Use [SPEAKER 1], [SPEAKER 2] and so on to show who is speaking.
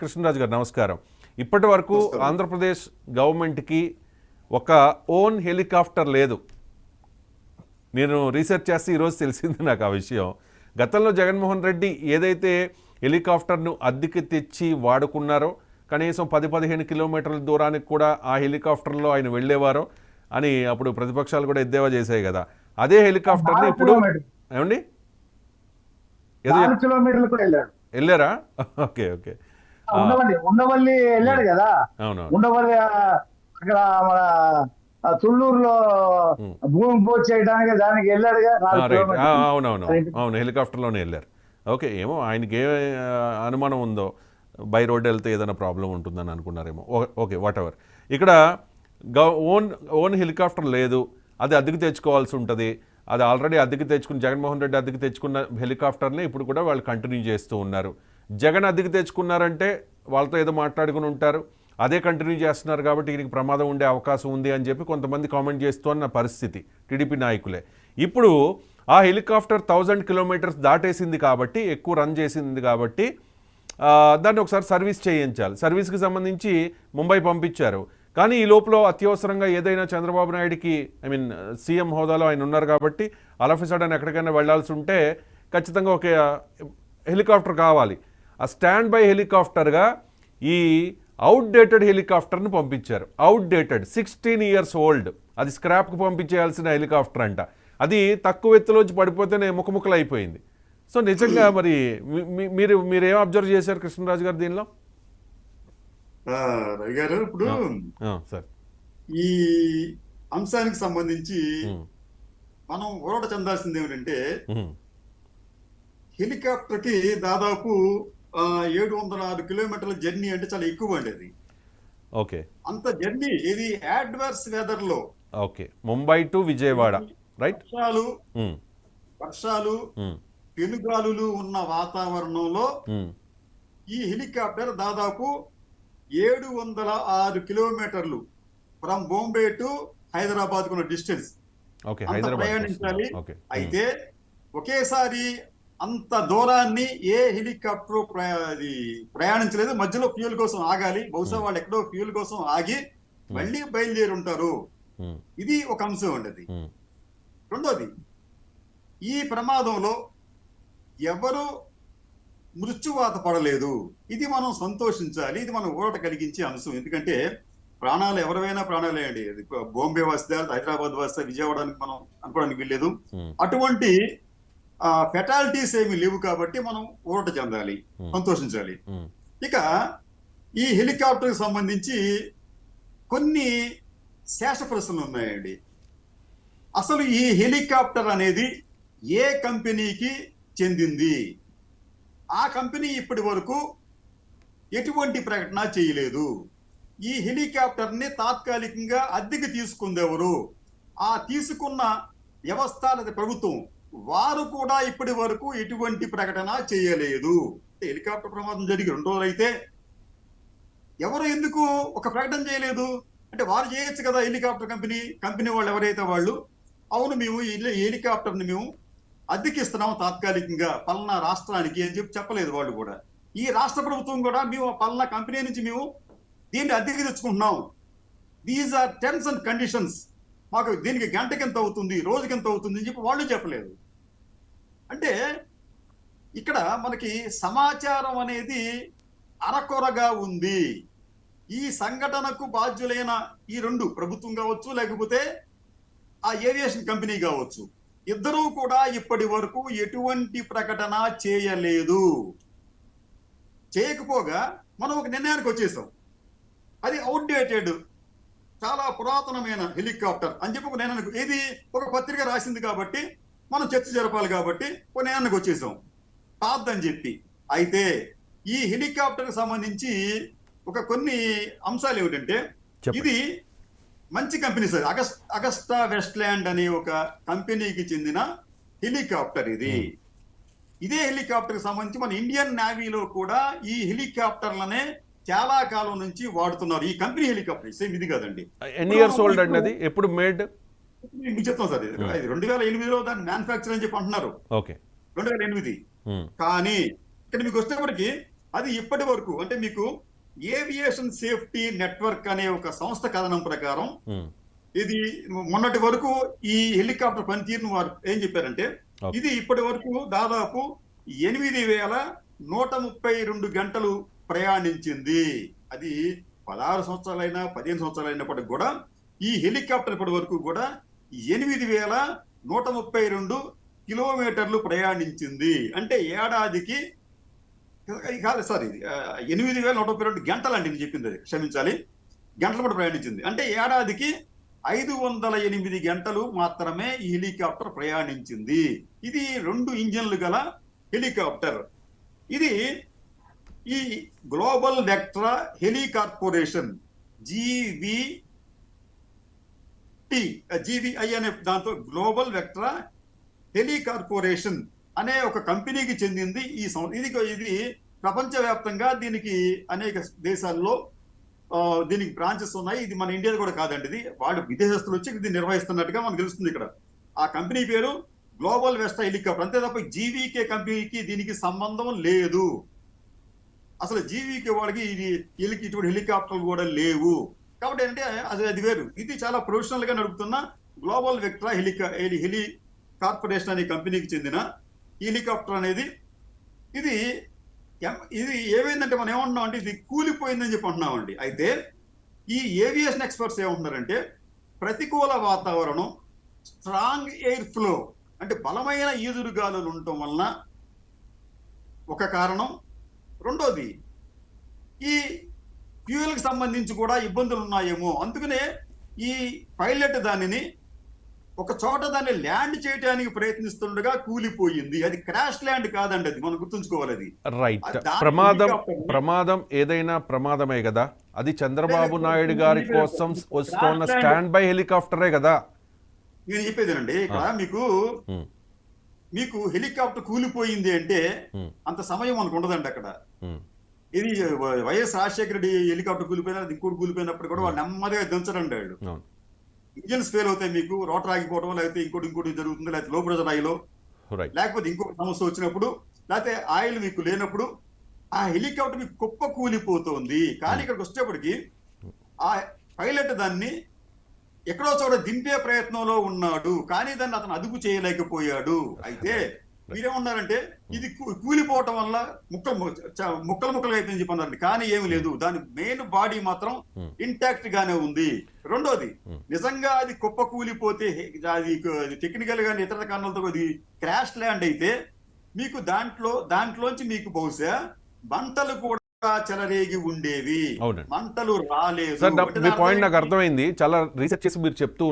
[SPEAKER 1] కృష్ణరాజు గారు నమస్కారం. ఇప్పటి వరకు ఆంధ్రప్రదేశ్ గవర్నమెంట్కి ఒక ఓన్ హెలికాప్టర్ లేదు. నేను రీసెర్చ్ చేస్తే ఈరోజు తెలిసింది నాకు ఆ విషయం. గతంలో జగన్మోహన్ రెడ్డి ఏదైతే హెలికాప్టర్ను అద్దెకి తెచ్చి వాడుకున్నారో, కనీసం 10-15 కిలోమీటర్ల దూరానికి కూడా ఆ హెలికాప్టర్లో ఆయన వెళ్ళేవారో అని అప్పుడు ప్రతిపక్షాలు కూడా ఎద్దేవా చేశాయి కదా. అదే హెలికాప్టర్ని ఇప్పుడు ఏమండి వెళ్ళారా? ఓకే ఓకే
[SPEAKER 2] ఉండవల్లి వెళ్ళాడు కదా. ఉండవల్లి అక్కడ మన తుళ్ళూరులో భూమి పూజ చేయడానికి దానికి వెళ్ళాడుగా.
[SPEAKER 1] అవును, హెలికాప్టర్లోనే వెళ్ళారు. ఓకే, ఏమో ఆయనకి ఏ అనుమానం ఉందో బై రోడ్ వెళ్తే ఏదైనా ప్రాబ్లం ఉంటుందని అనుకున్నారేమో. Okay, whatever. ఇక్కడ ఓన్ హెలికాప్టర్ లేదు, అది అద్దెకు తెచ్చుకోవాల్సి ఉంటుంది. అది ఆల్రెడీ అద్దెకి తెచ్చుకుని జగన్మోహన్ రెడ్డి అద్దెకి తెచ్చుకున్న హెలికాప్టర్ని ఇప్పుడు కూడా వాళ్ళు కంటిన్యూ చేస్తూ ఉన్నారు. జగన్ అద్దెకి తెచ్చుకున్నారంటే వాళ్ళతో ఏదో మాట్లాడుకుని ఉంటారు, అదే కంటిన్యూ చేస్తున్నారు కాబట్టి ఈయనకి ప్రమాదం ఉండే అవకాశం ఉంది అని చెప్పి కొంతమంది కామెంట్ చేస్తూ అన్న పరిస్థితి టీడీపీ నాయకులే. ఇప్పుడు ఆ హెలికాప్టర్ 1000 కిలోమీటర్స్ దాటేసింది కాబట్టి, ఎక్కువ రన్ చేసింది కాబట్టి దాన్ని ఒకసారి సర్వీస్ చేయించాలి. సర్వీస్కి సంబంధించి ముంబై పంపించారు. కానీ ఈ లోపల అత్యవసరంగా ఏదైనా చంద్రబాబు నాయుడికి సీఎం హోదాలో ఆయన ఉన్నారు కాబట్టి ఆల్ సడన్ ఎక్కడికైనా వెళ్లాల్సి ఉంటే ఖచ్చితంగా ఒక హెలికాప్టర్ కావాలి. ఆ స్టాండ్ బై హెలికాప్టర్గా ఈ అవుట్డేటెడ్ హెలికాప్టర్ను పంపించారు. అవుట్డేటెడ్ 16 years old, అది స్క్రాప్కి పంపించేయాల్సిన హెలికాప్టర్ అంట. అది తక్కువ ఎత్తులోంచి పడిపోతేనే ముక్కముక్కలు అయిపోయింది. సో నిజంగా మరి మీరేం అబ్జర్వ్ చేశారు కృష్ణరాజు గారు దీనిలో?
[SPEAKER 3] రవి గారు, ఇప్పుడు
[SPEAKER 1] సార్
[SPEAKER 3] ఈ అంశానికి సంబంధించి మనం ఊరట చెందాల్సింది ఏమిటంటే, హెలికాప్టర్ కి దాదాపు 706 కిలోమీటర్ల జర్నీ అంటే చాలా ఎక్కువ అండి అది.
[SPEAKER 1] ఓకే,
[SPEAKER 3] అంత జర్నీ ఇది అడ్వర్స్ వెదర్ లో.
[SPEAKER 1] Okay, Mumbai to Vijayawada, right?
[SPEAKER 3] వర్షాలు పెనుగాలులు ఉన్న వాతావరణంలో ఈ హెలికాప్టర్ దాదాపు 706 కిలోమీటర్లు ఫ్రమ్ బాంబే టు హైదరాబాద్ కున్న డిస్టెన్స్ ప్రయాణించాలి. అయితే ఒకేసారి అంత దూరాన్ని ఏ హెలికాప్టర్ ప్రయాణించలేదు. మధ్యలో ఫ్యూల్ కోసం ఆగాలి. బహుశా వాళ్ళు ఎక్కడో ఫ్యూల్ కోసం ఆగి మళ్ళీ బయలుదేరి ఉంటారు. ఇది ఒక అంశం ఉండేది. రెండోది, ఈ ప్రమాదంలో ఎవరు మృత్యువాత పడలేదు. ఇది మనం సంతోషించాలి. ఇది మనం ఊరట కలిగించే అంశం. ఎందుకంటే ప్రాణాలు ఎవరైనా ప్రాణాలే అండి. అది బాంబే వస్తే, హైదరాబాద్ వస్తే, విజయవాడ మనం అనుకోవడానికి వీల్లేదు. అటువంటి ఫెటాలిటీస్ ఏమి లేవు కాబట్టి మనం ఊరట చెందాలి, సంతోషించాలి. ఇక ఈ హెలికాప్టర్ కి సంబంధించి కొన్ని శేష ప్రశ్నలు ఉన్నాయండి. అసలు ఈ హెలికాప్టర్ అనేది ఏ కంపెనీకి చెందింది? ఆ కంపెనీ ఇప్పటి వరకు ఎటువంటి ప్రకటన చేయలేదు. ఈ హెలికాప్టర్ ని తాత్కాలికంగా అద్దెకి తీసుకుందెవరు? ఆ తీసుకున్న వ్యవస్థ లేదా ప్రభుత్వం, వారు కూడా ఇప్పటి వరకు ఎటువంటి ప్రకటన చేయలేదు. హెలికాప్టర్ ప్రమాదం జరిగి 2 రోజులు అయితే ఎవరు ఎందుకు ఒక ప్రకటన చేయలేదు అంటే, వారు చేయొచ్చు కదా. హెలికాప్టర్ కంపెనీ వాళ్ళు ఎవరైతే వాళ్ళు, అవును మేము ఈ హెలికాప్టర్ ని మేము అద్దెకిస్తున్నాం తాత్కాలికంగా పలానా రాష్ట్రానికి అని చెప్పలేదు వాళ్ళు కూడా. ఈ రాష్ట్ర ప్రభుత్వం కూడా మేము పలానా కంపెనీ నుంచి మేము దీన్ని అద్దెకి తెచ్చుకుంటున్నాం, these are terms and conditions, మాకు దీనికి గంటకి ఎంత అవుతుంది, రోజుకి ఎంత అవుతుంది అని చెప్పి వాళ్ళు చెప్పలేదు. అంటే ఇక్కడ మనకి సమాచారం అనేది అరకొరగా ఉంది. ఈ సంఘటనకు బాధ్యులైన ఈ 2 ప్రభుత్వం కావచ్చు, లేకపోతే ఆ ఏవియేషన్ కంపెనీ కావచ్చు, ఇద్దరూ కూడా ఇప్పటి వరకు ఎటువంటి ప్రకటన చేయలేదు. చేయకపోగా మనం ఒక నిర్ణయానికి వచ్చేసాం, అది అవుట్డేటెడ్, చాలా పురాతనమైన హెలికాప్టర్ అని చెప్పి ఒక నిర్ణయానికి, ఇది ఒక పత్రిక రాసింది కాబట్టి మనం చర్చ జరపాలి కాబట్టి ఒక నిర్ణయానికి వచ్చేసాం, కాదని చెప్పి. అయితే ఈ హెలికాప్టర్ కి సంబంధించి కొన్ని అంశాలు ఏమిటంటే, ఇది మంచి కంపెనీ సార్. అగస్టా వెస్ట్లాండ్ అనే ఒక కంపెనీకి చెందిన హెలికాప్టర్ ఇది. ఇదే హెలికాప్టర్ కి సంబంధించి మన ఇండియన్ నేవీలో కూడా ఈ హెలికాప్టర్లనే చాలా కాలం నుంచి వాడుతున్నారు. ఈ కంపెనీ హెలికాప్టర్ సేమ్ ఇది కదండి.
[SPEAKER 1] ఎన్ని ఇయర్స్ ఓల్డ్ అండి అది? ఎప్పుడు మేడ్?
[SPEAKER 3] మీకు చెప్తాం సార్. 2008లో దాన్ని మ్యానుఫ్యాక్చర్ అని చెప్పి అంటున్నారు. 2008. కానీ ఇక్కడ మీకు వచ్చేప్పటికి అది ఇప్పటి వరకు అంటే మీకు ఏవియేషన్ సేఫ్టీ నెట్వర్క్ అనే ఒక సంస్థ కథనం ప్రకారం ఇది మొన్నటి వరకు ఈ హెలికాప్టర్ పనితీరును వారు ఏం చెప్పారంటే ఇది ఇప్పటి వరకు దాదాపు 8,132 గంటలు ప్రయాణించింది. అది 16 సంవత్సరాలైనా 15 సంవత్సరాలైనప్పటికి కూడా ఈ హెలికాప్టర్ ఇప్పటి వరకు కూడా 8,132 కిలోమీటర్లు ప్రయాణించింది. అంటే ఏడాదికి సారీ 8,132 గంటలు అండి నేను చెప్పింది, అది క్షమించాలి, గంటలు కూడా ప్రయాణించింది. అంటే ఏడాదికి 508 గంటలు మాత్రమే ఈ హెలికాప్టర్ ప్రయాణించింది. ఇది 2 ఇంజన్లు గల హెలికాప్టర్. ఇది ఈ గ్లోబల్ వెక్ట్రా హెలి కార్పొరేషన్ జీవీఐ అనే దాంతో గ్లోబల్ వెక్ట్రా హెలి కార్పొరేషన్ అనే ఒక కంపెనీకి చెందింది ఈ ఇది ప్రపంచవ్యాప్తంగా దీనికి అనేక దేశాల్లో దీనికి బ్రాంచెస్ ఉన్నాయి. ఇది మన ఇండియాలో కూడా కాదండి, ఇది వాళ్ళు విదేశస్తులు వచ్చి ఇది నిర్వహిస్తున్నట్టుగా మనకు తెలుస్తుంది. ఇక్కడ ఆ కంపెనీ పేరు గ్లోబల్ వెక్ట్రా హెలికాప్టర్, అంతే తప్ప జీవీకే కంపెనీకి దీనికి సంబంధం లేదు. అసలు జీవీకే వాడికి ఇటువంటి హెలికాప్టర్లు కూడా లేవు. కాబట్టి ఏంటంటే అది వేరు. ఇది చాలా ప్రొఫెషనల్ గా నడుపుతున్న గ్లోబల్ వెక్ట్రా హెలి కార్పొరేషన్ అనే కంపెనీకి చెందిన హెలికాప్టర్ అనేది ఇది ఏమైందంటే మనం ఏమంటున్నాం అంటే ఇది కూలిపోయిందని చెప్పి అంటున్నామండి. అయితే ఈ ఏవియేషన్ ఎక్స్పర్ట్స్ ఏమంటున్నారంటే ప్రతికూల వాతావరణం, స్ట్రాంగ్ ఎయిర్ ఫ్లో అంటే బలమైన ఈదురుగాలులు ఉండటం వలన ఒక కారణం. రెండోది ఈ ఫ్యూయల్ కి సంబంధించి కూడా ఇబ్బందులు ఉన్నాయేమో, అందుకనే ఈ పైలట్ దానిని ఒక చోట దాన్ని ల్యాండ్ చేయడానికి ప్రయత్నిస్తుండగా కూలిపోయింది. అది క్రాష్ ల్యాండ్ కాదండి, అది మనం గుర్తుంచుకోవాలి. అది
[SPEAKER 1] రైట్. ప్రమాదం ఏదైనా ప్రమాదమే కదా. అది చంద్రబాబు నాయుడు గారి కోసం వస్తున్న స్టాండ్ బై హెలికాప్టరే కదా.
[SPEAKER 3] నేను చెప్పేదేనండి, ఇక్కడ మీకు హెలికాప్టర్ కూలిపోయింది అంటే అంత సమయం మనకు ఉండదండి అక్కడ. ఇది వైఎస్ రాజశేఖర రెడ్డి హెలికాప్టర్ కూలిపోయినా ఇంకోటి కూలిపోయినప్పుడు కూడా వాళ్ళు నెమ్మదిగా దించరండి. వాళ్ళు ఇంజిన్స్ ఫెయిల్ అవుతాయి, మీకు రోటర్ ఆగిపోవడం, లేకపోతే ఇంకోటి జరుగుతుంది, లేకపోతే లో ప్రెషర్ ఆయిల్, లేకపోతే ఇంకొక సమస్య వచ్చినప్పుడు, లేకపోతే ఆయిల్ మీకు లేనప్పుడు ఆ హెలికాప్టర్ మీకు కుప్ప కూలిపోతుంది. కానీ ఇక్కడికి వచ్చేప్పటికి ఆ పైలట్ దాన్ని ఎక్కడో చోట దింపే ప్రయత్నంలో ఉన్నాడు, కానీ దాన్ని అతను అదుపు చేయలేకపోయాడు. అయితే మీరేమన్నారంటే ఇది కూలిపోవటం వల్ల ముక్కలు అయిపోయింది చెప్పన్నారండి. కానీ ఏమి లేదు, దాని మెయిన్ బాడీ మాత్రం ఇంటాక్ట్ గానే ఉంది. రెండోది నిజంగా అది కుప్ప కూలిపోతే అది టెక్నికల్ గా ఇతర కారణాలతో అది క్రాష్ ల్యాండ్ అయితే మీకు దాంట్లోంచి మీకు బహుశా మంటలు కూడా చెలరేగి ఉండేవి, మంటలు రాలేదు.
[SPEAKER 1] మీ పాయింట్ నాకు అర్థమైంది. చాలా రీసెర్చ్ చేసి మీరు చెప్తూ